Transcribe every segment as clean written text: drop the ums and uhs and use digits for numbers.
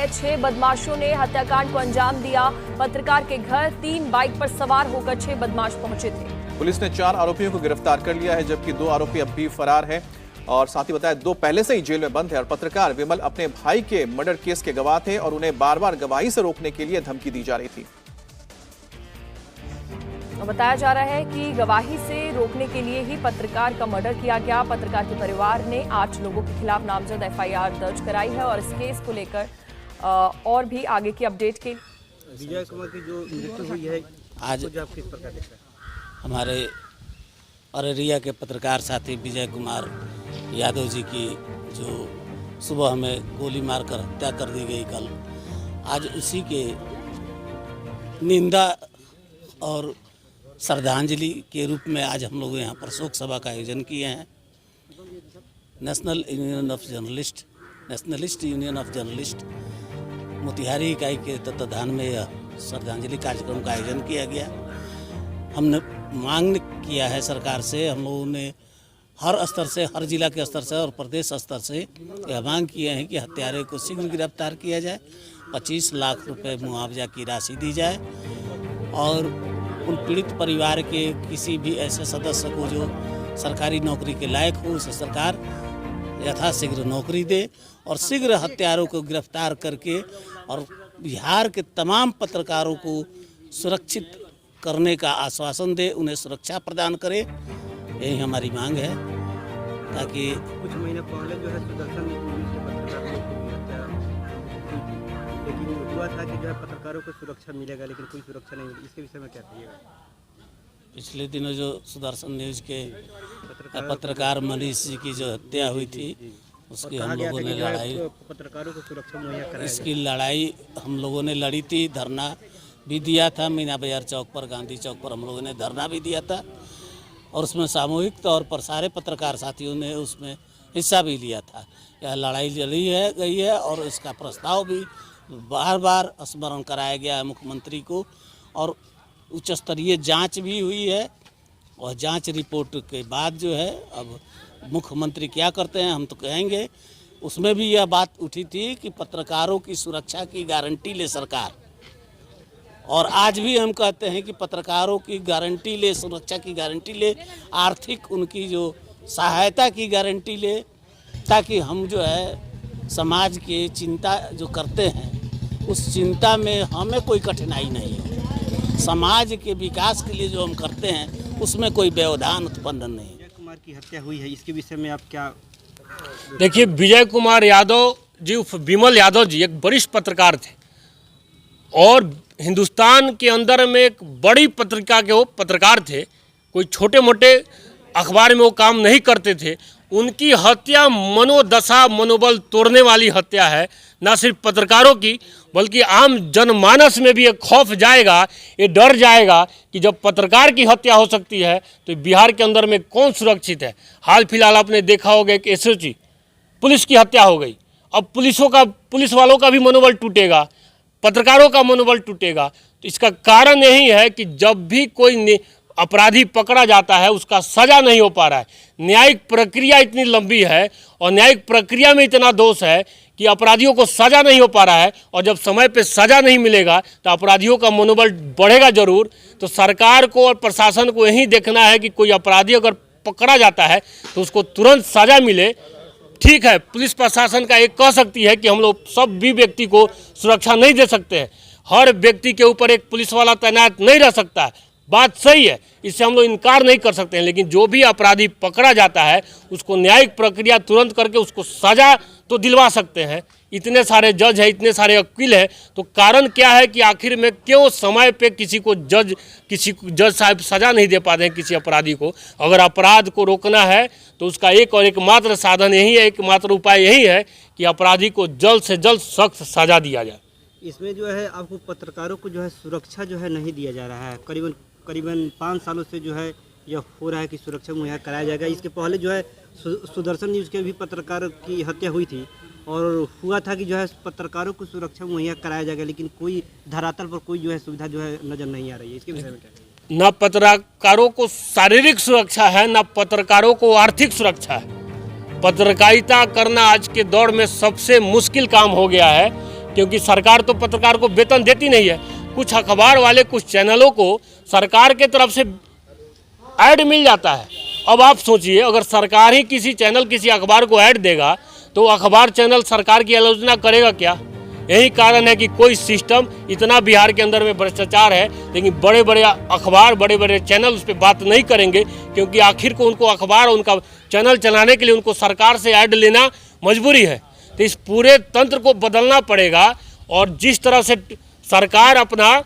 है। 6 बदमाशों ने हत्याकांड को अंजाम दिया। पत्रकार के घर 3 बाइक पर सवार होकर 6 बदमाश पहुंचे थे। पुलिस ने 4 आरोपियों को गिरफ्तार कर लिया है, जबकि 2 आरोपी अब भी फरार हैं। और साथ ही बताया 2 पहले से ही जेल में बंद है। और पत्रकार विमल अपने भाई के मर्डर केस के गवाह थे और उन्हें बार-बार गवाही से रोकने के लिए धमकी दी जा रही थी। बताया जा रहा है कि गवाही से रोकने के लिए ही पत्रकार का मर्डर किया गया। पत्रकार के परिवार ने 8 लोगों के खिलाफ नामजद एफआईआर दर्ज कराई है और इस केस को लेकर और भी आगे की अपडेट के विजय कुमार की जो मृत्यु हुई है आज आप किस प्रकार देख रहे हैं? हमारे अररिया के पत्रकार साथी विजय कुमार यादव जी की जो सुबह हमें गोली मारकर हत्या कर दी गई कल, आज उसी के निंदा और श्रद्धांजलि के रूप में आज हम लोग यहाँ पर शोक सभा का आयोजन किए हैं। Nationalist union of journalist Motihari इकाई के तत्वाधान में यह श्रद्धांजलि कार्यक्रम का आयोजन किया गया। हमने मांग किया है सरकार से, हम लोगों ने हर स्तर से, हर जिला के स्तर से और प्रदेश स्तर से यह मांग किए हैं कि हत्यारे को शीघ्र गिरफ्तार किया जाए, 25 लाख रुपए मुआवजा की राशि दी जाए और उन पीड़ित परिवार के किसी भी ऐसे सदस्य को जो सरकारी नौकरी के लायक हो उसे सरकार यथाशीघ्र नौकरी दे और शीघ्र हत्यारों को गिरफ्तार करके और बिहार के तमाम पत्रकारों को सुरक्षित करने का आश्वासन दे, उन्हें सुरक्षा प्रदान करे। यही हमारी मांग है। ताकि कुछ महीने पहले जो है सुदर्शन लेकिन हुआ था कि जो है पत्रकारों को सुरक्षा मिलेगा, लेकिन कोई सुरक्षा नहीं मिली। इसके विषय में क्या कहिएगा? पिछले दिनों जो सुदर्शन न्यूज के पत्रकार मनीष जी की जो हत्या हुई थी, उसकी हम लोगों ने लड़ाई, पत्रकारों को सुरक्षा मुहैया कराई, इसकी लड़ाई हम लोगों ने लड़ी थी। धरना भी दिया था मीना बाजार चौक पर, गांधी चौक पर हम लोगों ने धरना भी दिया था और उसमें सामूहिक तौर पर सारे पत्रकार साथियों ने उसमें हिस्सा भी लिया था। यह लड़ाई लड़ी है गई है और इसका प्रस्ताव भी बार बार स्मरण कराया गया है मुख्यमंत्री को और उच्च स्तरीय जांच भी हुई है। और जांच रिपोर्ट के बाद जो है अब मुख्यमंत्री क्या करते हैं हम तो कहेंगे। उसमें भी यह बात उठी थी कि पत्रकारों की सुरक्षा की गारंटी ले सरकार, और आज भी हम कहते हैं कि पत्रकारों की गारंटी ले, सुरक्षा की गारंटी ले, आर्थिक उनकी जो सहायता की गारंटी ले, ताकि हम जो है समाज की चिंता जो करते हैं उस चिंता में हमें कोई कठिनाई नहीं हो। समाज के विकास के लिए जो हम करते हैं उसमें कोई व्यवधान उत्पन्न नहीं। विजय कुमार की हत्या हुई है, इसके विषय में आप क्या? देखिए, विजय कुमार यादव जी विमल यादव जी एक वरिष्ठ पत्रकार थे और हिंदुस्तान के अंदर में एक बड़ी पत्रिका के वो पत्रकार थे। कोई छोटे मोटे अखबार में वो काम नहीं करते थे। उनकी हत्या मनोदशा, मनोबल तोड़ने वाली हत्या है। न सिर्फ पत्रकारों की बल्कि आम जनमानस में भी एक खौफ जाएगा, ये डर जाएगा कि जब पत्रकार की हत्या हो सकती है तो बिहार के अंदर में कौन सुरक्षित है। हाल फिलहाल आपने देखा होगा कि एसओजी पुलिस की हत्या हो गई। अब पुलिस वालों का भी मनोबल टूटेगा, पत्रकारों का मनोबल टूटेगा। तो इसका कारण यही है कि जब भी कोई अपराधी पकड़ा जाता है उसका सजा नहीं हो पा रहा है। न्यायिक प्रक्रिया इतनी लंबी है और न्यायिक प्रक्रिया में इतना दोष है कि अपराधियों को सजा नहीं हो पा रहा है। और जब समय पे सजा नहीं मिलेगा तो अपराधियों का मनोबल बढ़ेगा जरूर। तो सरकार को और प्रशासन को यही देखना है कि कोई अपराधी अगर पकड़ा जाता है तो उसको तुरंत सजा मिले। ठीक है, पुलिस प्रशासन का एक कह सकती है कि हम लोग सब भी व्यक्ति को सुरक्षा नहीं दे सकते हैं, हर व्यक्ति के ऊपर एक पुलिस वाला तैनात नहीं रह सकता है, बात सही है, इससे हम लोग इनकार नहीं कर सकते हैं। लेकिन जो भी अपराधी पकड़ा जाता है उसको न्यायिक प्रक्रिया तुरंत करके उसको सजा तो दिलवा सकते हैं। इतने सारे जज हैं, इतने सारे वकील हैं, तो कारण क्या है कि आखिर में क्यों समय पे किसी जज साहब सजा नहीं दे पाते हैं किसी अपराधी को। अगर अपराध को रोकना है तो उसका एक और एकमात्र साधन यही है, एकमात्र उपाय यही है कि अपराधी को जल्द से जल्द सख्त सजा दिया जाए। इसमें जो है आपको पत्रकारों को जो है सुरक्षा जो है नहीं दिया जा रहा है। करीबन 5 सालों से जो है यह हो रहा है कि सुरक्षा मुहैया कराया जाएगा। इसके पहले जो है सुदर्शन न्यूज़ के भी पत्रकार की हत्या हुई थी और हुआ था कि जो है पत्रकारों को सुरक्षा मुहैया कराया जाएगा, लेकिन कोई धरातल पर कोई जो है सुविधा जो है नजर नहीं आ रही है। इसके विषय में क्या? न पत्रकारों को शारीरिक सुरक्षा है, न पत्रकारों को आर्थिक सुरक्षा है। पत्रकारिता करना आज के दौर में सबसे मुश्किल काम हो गया है, क्योंकि सरकार तो पत्रकार को वेतन देती नहीं है। कुछ अखबार वाले, कुछ चैनलों को सरकार के तरफ से ऐड मिल जाता है। अब आप सोचिए, अगर सरकार ही किसी चैनल, किसी अखबार को ऐड देगा तो अखबार चैनल सरकार की आलोचना करेगा क्या? यही कारण है कि कोई सिस्टम, इतना बिहार के अंदर में भ्रष्टाचार है, लेकिन बड़े बड़े अखबार, बड़े बड़े चैनल उस पर बात नहीं करेंगे, क्योंकि आखिर को उनको अखबार, उनका चैनल चलाने के लिए उनको सरकार से ऐड लेना मजबूरी है। तो इस पूरे तंत्र को बदलना पड़ेगा। और जिस तरह से सरकार अपना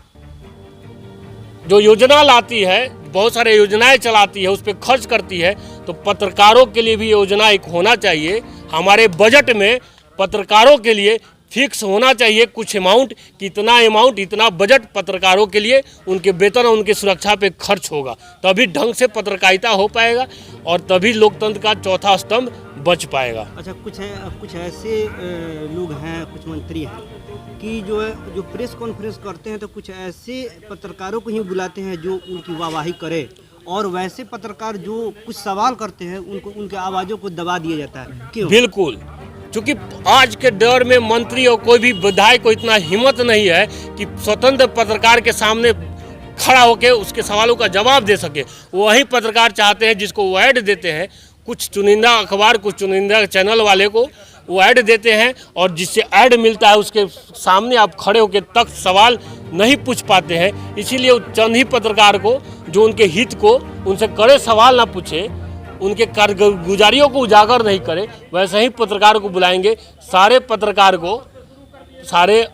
जो योजना लाती है, बहुत सारे योजनाएं चलाती है, उस पर खर्च करती है, तो पत्रकारों के लिए भी योजना एक होना चाहिए। हमारे बजट में पत्रकारों के लिए फिक्स होना चाहिए कुछ अमाउंट, कितना अमाउंट, इतना बजट पत्रकारों के लिए, उनके वेतन और उनकी सुरक्षा पे खर्च होगा, तभी ढंग से पत्रकारिता हो पाएगा और तभी लोकतंत्र का चौथा स्तंभ बच पाएगा। अच्छा, कुछ ऐसे लोग हैं, कुछ मंत्री हैं कि जो प्रेस कॉन्फ्रेंस करते हैं तो कुछ ऐसे पत्रकारों को ही बुलाते हैं जो उनकी वाहवाही करे, और वैसे पत्रकार जो कुछ सवाल करते हैं उनको, उनके आवाज़ों को दबा दिया जाता है। क्यों? बिल्कुल, क्योंकि आज के दौर में मंत्री और कोई भी विधायक को इतना हिम्मत नहीं है कि स्वतंत्र पत्रकार के सामने खड़ा होकर उसके सवालों का जवाब दे सके। वही पत्रकार चाहते हैं जिसको वो ऐड देते हैं, कुछ चुनिंदा अखबार, कुछ चुनिंदा चैनल वाले को वो ऐड देते हैं, और जिससे ऐड मिलता है उसके सामने आप खड़े होकर तक सवाल नहीं पूछ पाते हैं। इसीलिए वो चंद ही पत्रकार को, जो उनके हित को, उनसे कड़े सवाल ना पूछे, उनके कारगुजारियों को उजागर नहीं करे, वैसे ही पत्रकार को बुलाएंगे। सारे पत्रकार को सारे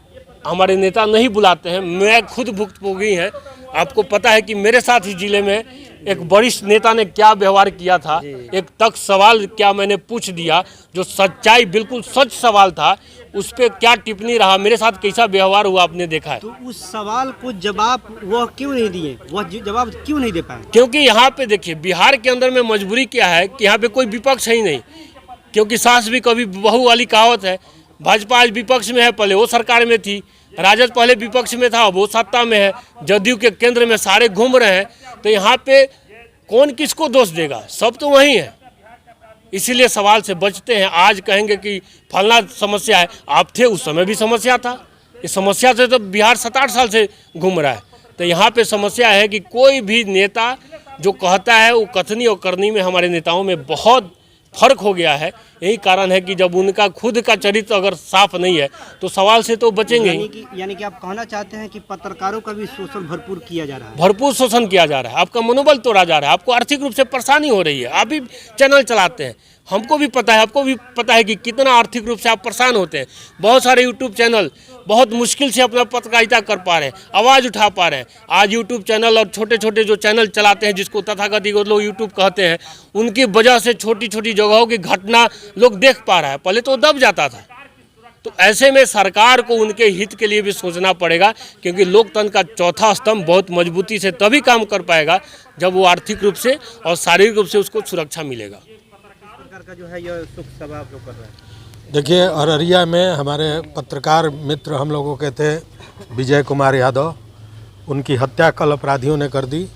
हमारे नेता नहीं बुलाते हैं। मैं खुद भुक्तभोगी हैं। आपको पता है कि मेरे साथ ही जिले में एक वरिष्ठ नेता ने क्या व्यवहार किया था। एक तक सवाल क्या मैंने पूछ दिया, जो सच्चाई, बिल्कुल सच सवाल था, उस पर क्या टिप्पणी रहा, मेरे साथ कैसा व्यवहार हुआ, आपने देखा है। तो उस सवाल को जवाब वह क्यों नहीं दिए, वह जवाब क्यों नहीं दे पाए? क्योंकि यहाँ पे देखिए, बिहार के अंदर में मजबूरी क्या है कि यहाँ पे कोई विपक्ष है ही नहीं, क्योंकि सास भी कभी बहू वाली कहावत है। भाजपा आज विपक्ष में है, पहले वो सरकार में थी। राजद पहले विपक्ष में था, वो सत्ता में है। जदयू के केंद्र में सारे घूम रहे हैं। तो यहाँ पे कौन किसको दोष देगा? सब तो वही है। इसीलिए सवाल से बचते हैं। आज कहेंगे कि फलना समस्या है, आप थे उस समय भी समस्या था। इस समस्या से तो बिहार 7-8 साल से घूम रहा है। तो यहाँ पे समस्या है कि कोई भी नेता जो कहता है, वो कथनी और करनी में हमारे नेताओं में बहुत फर्क हो गया है। यही कारण है कि जब उनका खुद का चरित्र अगर साफ नहीं है तो सवाल से तो बचेंगे ही। यानी कि आप कहना चाहते हैं कि पत्रकारों का भी शोषण भरपूर किया जा रहा है? भरपूर शोषण किया जा रहा है। आपका मनोबल तोड़ा जा रहा है, आपको आर्थिक रूप से परेशानी हो रही है। आप भी चैनल चलाते हैं, हमको भी पता है, आपको भी पता है कि कितना आर्थिक रूप से आप परेशान होते हैं। बहुत सारे यूट्यूब चैनल बहुत मुश्किल से अपना पत्रकारिता कर पा रहे हैं, आवाज़ उठा पा रहे हैं। आज यूट्यूब चैनल और छोटे छोटे जो चैनल चलाते हैं, जिसको तथाकथित लोग यूट्यूब कहते हैं, उनकी वजह से छोटी छोटी जगहों की घटना लोग देख पा रहा है। पहले तो दब जाता था। तो ऐसे में सरकार को उनके हित के लिए भी सोचना पड़ेगा, क्योंकि लोकतंत्र का चौथा स्तंभ बहुत मजबूती से तभी काम कर पाएगा जब वो आर्थिक रूप से और शारीरिक रूप से उसको सुरक्षा मिलेगा। का जो है यह सुख सभा आप लोग कर रहे हैं। देखिए, अररिया में हमारे पत्रकार मित्र हम लोगों के थे विजय कुमार यादव, उनकी हत्या कल अपराधियों ने कर दी।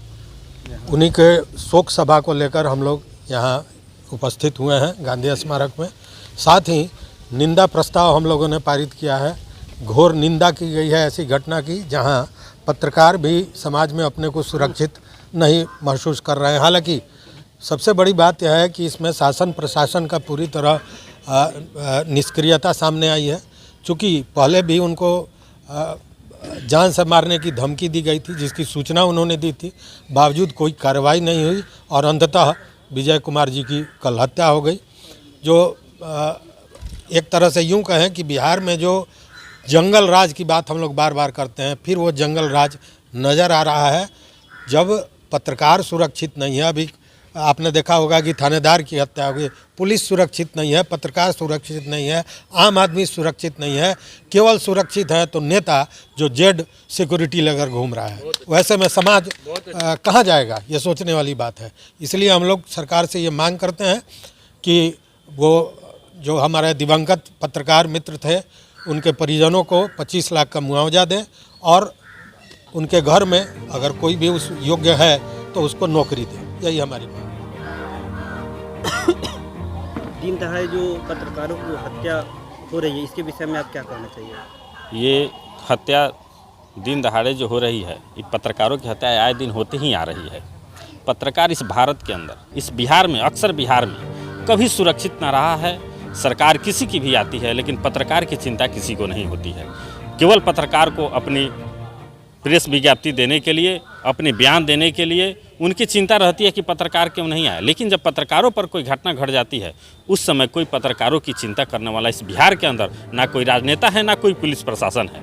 उन्हीं के शोक सभा को लेकर हम लोग यहाँ उपस्थित हुए हैं गांधी स्मारक में। साथ ही निंदा प्रस्ताव हम लोगों ने पारित किया है। घोर निंदा की गई है ऐसी घटना की जहाँ पत्रकार भी समाज में अपने को सुरक्षित नहीं महसूस कर रहे हैं। हालांकि सबसे बड़ी बात यह है कि इसमें शासन प्रशासन का पूरी तरह निष्क्रियता सामने आई है। चूँकि पहले भी उनको जान से मारने की धमकी दी गई थी, जिसकी सूचना उन्होंने दी थी, बावजूद कोई कार्रवाई नहीं हुई और अंततः विजय कुमार जी की कल हत्या हो गई। जो एक तरह से यूं कहें कि बिहार में जो जंगल राज की बात हम लोग बार बार करते हैं, फिर वो जंगल राज नज़र आ रहा है। जब पत्रकार सुरक्षित नहीं है, अभी आपने देखा होगा कि थानेदार की हत्या हो गई, पुलिस सुरक्षित नहीं है, पत्रकार सुरक्षित नहीं है, आम आदमी सुरक्षित नहीं है। केवल सुरक्षित है तो नेता जो जेड सिक्योरिटी लेकर घूम रहा है। वैसे में समाज कहाँ जाएगा, ये सोचने वाली बात है। इसलिए हम लोग सरकार से ये मांग करते हैं कि वो जो हमारे दिवंगत पत्रकार मित्र थे, उनके परिजनों को 25 लाख का मुआवजा दें और उनके घर में अगर कोई भी उस योग्य है तो उसको नौकरी दें। यही हमारी मांग। दिन दहाड़े जो पत्रकारों की हत्या हो रही है, इसके विषय में आप क्या कहना चाहिए? ये हत्या दिन दहाड़े जो हो रही है, ये पत्रकारों की हत्या आए दिन होती ही आ रही है। पत्रकार इस भारत के अंदर, इस बिहार में, अक्सर बिहार में कभी सुरक्षित ना रहा है। सरकार किसी की भी आती है, लेकिन पत्रकार की चिंता किसी को नहीं होती है। केवल पत्रकार को अपनी प्रेस विज्ञप्ति देने के लिए, अपने बयान देने के लिए उनकी चिंता रहती है कि पत्रकार क्यों नहीं आए। लेकिन जब पत्रकारों पर कोई घटना घट जाती है, उस समय कोई पत्रकारों की चिंता करने वाला इस बिहार के अंदर ना कोई राजनेता है, ना कोई पुलिस प्रशासन है।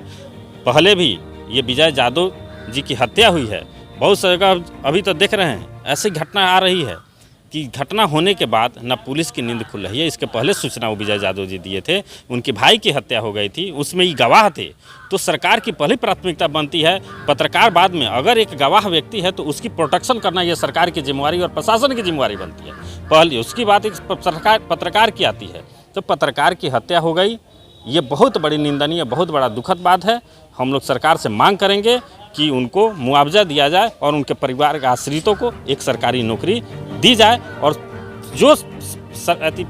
पहले भी ये विजय यादव जी की हत्या हुई है, बहुत सी जगह अभी तो देख रहे हैं ऐसी घटना आ रही है कि घटना होने के बाद न पुलिस की नींद खुल रही है। इसके पहले सूचना वो विजय यादव जी दिए थे, उनके भाई की हत्या हो गई थी, उसमें ये गवाह थे। तो सरकार की पहली प्राथमिकता बनती है पत्रकार, बाद में अगर एक गवाह व्यक्ति है तो उसकी प्रोटेक्शन करना ये सरकार की जिम्मेवारी और प्रशासन की जिम्मेवारी बनती है। पहले उसकी बात एक पत्रकार की आती है। तो पत्रकार की हत्या हो गई, ये बहुत बड़ी निंदनीय, बहुत बड़ा दुखद बात है। हम लोग सरकार से मांग करेंगे कि उनको मुआवजा दिया जाए और उनके परिवार के आश्रितों को एक सरकारी नौकरी दी जाए, और जो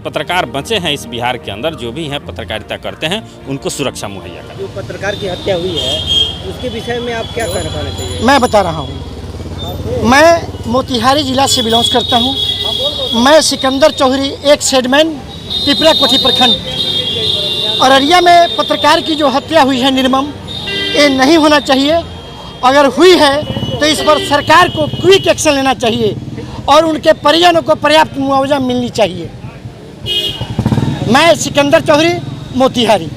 पत्रकार बचे हैं इस बिहार के अंदर, जो भी हैं पत्रकारिता करते हैं, उनको सुरक्षा मुहैया करें। जो पत्रकार की हत्या हुई है उसके विषय में आप क्या कहना चाहिए? मैं बता रहा हूँ। मैं मोतिहारी जिला से बिलोंग करता हूँ। मैं सिकंदर चौधरी, एक सेडमैन, पिपरा कोठी प्रखंड। अररिया में पत्रकार की जो हत्या हुई है निर्मम, ये नहीं होना चाहिए। अगर हुई है तो इस पर सरकार को क्विक एक्शन लेना चाहिए और उनके परिजनों को पर्याप्त मुआवजा मिलनी चाहिए। मैं सिकंदर चौधरी, मोतिहारी।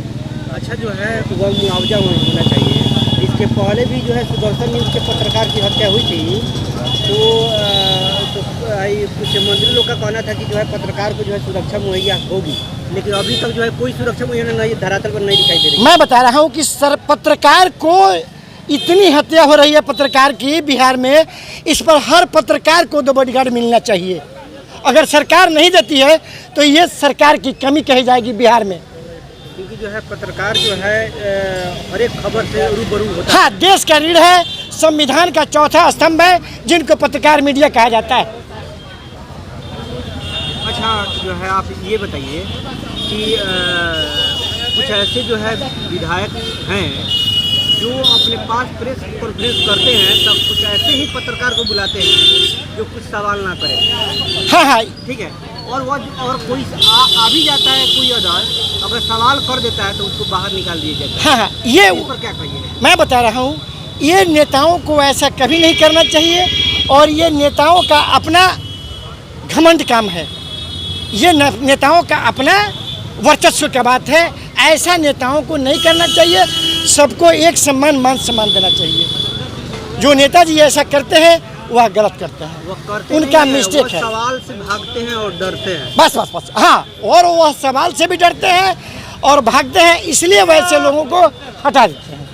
अच्छा, जो है वह मुआवजा होना चाहिए। इसके पहले भी जो है सुदर्शन न्यूज़ के पत्रकार की हत्या हुई थी, तो कुछ मंत्री लोग का कहना था कि जो है पत्रकार को जो है सुरक्षा मुहैया होगी, लेकिन अभी तक जो है कोई सुरक्षा मुहैया नहीं, धरातल पर नहीं दिखाई दे रही। मैं बता रहा हूँ कि पत्रकार को इतनी हत्या हो रही है पत्रकार की बिहार में, इस पर हर पत्रकार को 2 बॉडीगार्ड मिलना चाहिए। अगर सरकार नहीं देती है तो ये सरकार की कमी कही जाएगी बिहार में, क्योंकि जो है पत्रकार जो है हर एक खबर से रूबरू होता है। हाँ, देश का रीढ़ है, संविधान का चौथा स्तंभ है, जिनको पत्रकार मीडिया कहा जाता है। अच्छा, जो है आप ये बताइए कि कुछ ऐसे जो है विधायक हैं जो अपने पास प्रेस कॉन्फ्रेंस करते हैं, तब कुछ ऐसे ही पत्रकार को बुलाते हैं जो कुछ सवाल ना करें। हाँ, ठीक है। और कोई आ भी जाता है, कोई अगर सवाल कर देता है तो उसको बाहर निकाल दिया जाता है। हाँ, ये इस पर क्या कहिए? मैं बता रहा हूँ, ये नेताओं को ऐसा कभी नहीं करना चाहिए, और ये नेताओं का अपना घमंड काम है। ये नेताओं का अपना वर्चस्व का बात है। ऐसा नेताओं को नहीं करना चाहिए। सबको एक सम्मान, मान सम्मान देना चाहिए। जो नेताजी ऐसा करते हैं वह गलत करते हैं, उनका मिस्टेक है। सवाल से भागते हैं और डरते हैं। बस। हाँ, और वह सवाल से भी डरते हैं और भागते हैं, इसलिए वैसे लोगों को हटा देते हैं।